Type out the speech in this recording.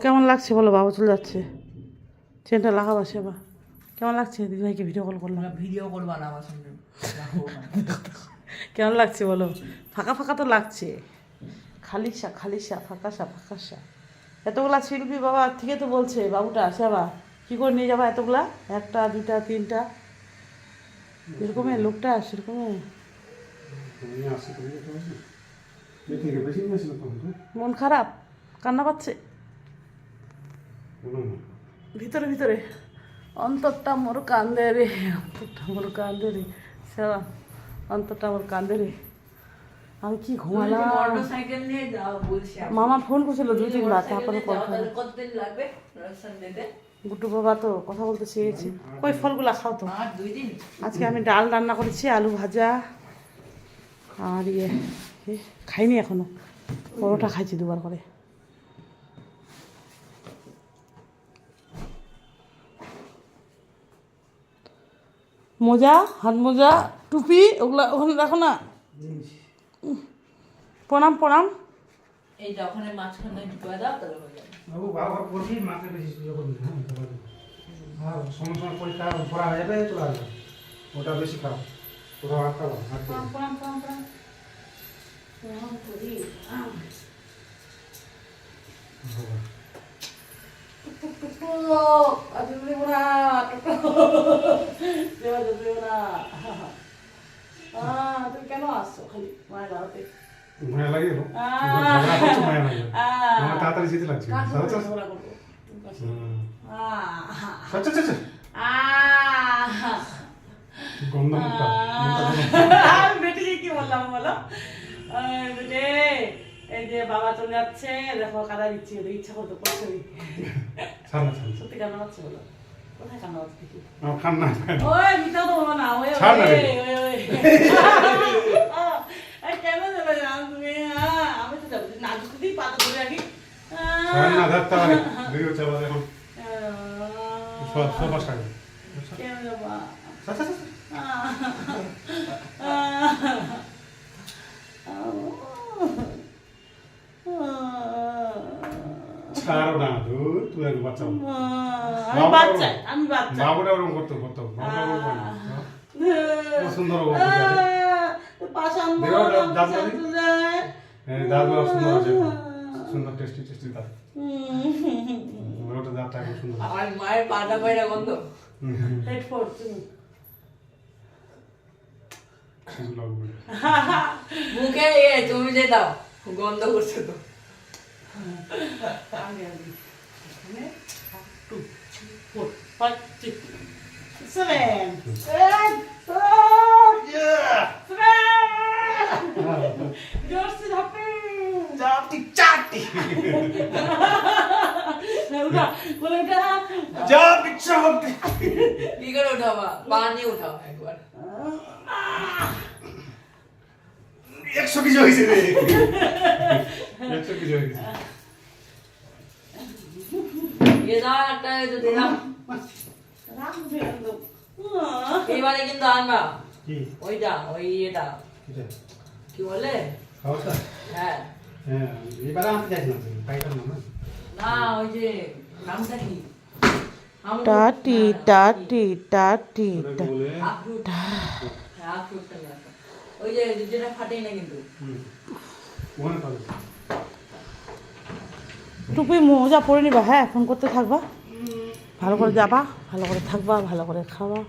কেমন লাগছে বলো? বাবু চলে যাচ্ছে, চেনটা লাগাবো সেবা। কেমন লাগছে? দিদিভাইকে ভিডিও কল করলাম। ভিডিও করবা না আমার সঙ্গে। কেমন লাগছে বলো? ফাঁকা ফাঁকা তো লাগছে, খালিসা খালিসা ফাঁকাসা ফাঁকাসা। এতগুলা শিল্পী বাবা থেকে তো বলছে বাবুটা সেবা কী করে নিয়ে যাবা এতগুলা, একটা দুটা তিনটা এরকমের লোকটা সেরকমের। মন খারাপ, কান্না পাচ্ছে ভিতরে ভিতরে, অন্তরটা মোর কান্দে রে, অন্তরটা মোর কান্দে রে সেবা, অন্তরটা মোর কান্দে রে। আমি কি ঘুমালাম। মোটরসাইকেল নিয়ে যাও বলছি। মামা ফোন করছিল 2-3 বার, তারপরে কতদিন লাগবে রাজস্থান যেতে? গুট্টু বাবা তো কথা বলতে চেয়েছে। কই ফলগুলা খাও তো। আর 2 দিন। আজকে আমি ডাল রান্না করেছি, আলু ভাজা আর খাইনি এখনো, পরোটা খাইছি 2বার করে। মোজা, হাত মোজা, টুপি ওগুলা ওখানে রাখো না। প্রণাম প্রণাম। এই যখন মাঝখানে ঢুকে দাও তাহলে হয়ে যাবে। বাবু বারবার করবি, মাকে বেশি সুযোগ করবি না। হ্যাঁ, সময় সময় পরীক্ষা পড়া হয়ে যাবে, চলে আসবে। ওটা বেশি খাও, ওটা হাত খাবো। প্রণাম প্রণাম প্রণাম প্রণাম প্রণাম করি। তুমি কেন আসছো খালি মায়ের দাঁড়াতে? মায়া লাগে গেল, ঝগড়া করছো, মায়া লাগে। আমার তাড়াতাড়ি যেতে লাগছে। আচ্ছা আচ্ছা আচ্ছা, গন্ধ মুখটা বেটিকে কি বললাম বলো? বেটে এই যে বাবা চলে যাচ্ছে, দেখো কাদা দিচ্ছি, ইচ্ছা করতো করছে। ছাড় না, ছাড় না। সত্যি কান্না পাচ্ছে বলো? কোথায় কান্না পাচ্ছে দেখি? আমার কান্না ওই মিথ্যা তো বলো না। ওই ছাড় না রে। কেন যাবে তুমি? আমি তো যাবো না, যদি পাতা ধরে রাখি। ছাড় না, ধরতে পারে ভিডিও চালা এখন সব সব আসবে। কেন যাবা? আচ্ছা আচ্ছা ছাড়ো না, ধুর তুই আর বাঁচাও। আমি বাচ্চা, আমি বাচ্চা। বাবুটা ওরকম করতে করতে সুন্দর দাঁতগুলো সুন্দর আছে, সুন্দর টেস্টি টেস্টি দাঁত। ওটা দাঁতটা একদম সুন্দর। আমার মায়ের পাটা পায়রা গন্ধ। হেডফোন তুমি মুখে তুমি যে দাও গন্ধ করছে তো। আগে আগে 2 4 5 6 7 জোরসে ধাপে চাটি চাটি উঠা বলে উঠা যা পিচ্ছা হবে। কি করে উঠাবা? পানি উঠাও একবার। 100 কেজি হয়েছে রে, 100 কেজি হয়ে গেছে। এ দাও একটা, এই যে দিলাম। রাম ফেরো এবারে কিন্তু আনবা কি ওইটা, ওই এটা এটা কি বলে? খাওয়াটা? হ্যাঁ হ্যাঁ, এবারে আনতে যাচ্ছি না, পাইতাম না। না, ওই যে নামটা কি? টাটি টাটি টাটি ওটাকে বলে আখরুট। হ্যাঁ, আখরুটটা নিয়ে আসো। ওই যে যেটা ফাটেই না কিন্তু। ওখানে পাবে। টুপি মোজা পরে নিবা, হ্যাঁ ফোন করতে থাকবা, ভালো করে যাবা, ভালো করে থাকবা, ভালো করে খাবা।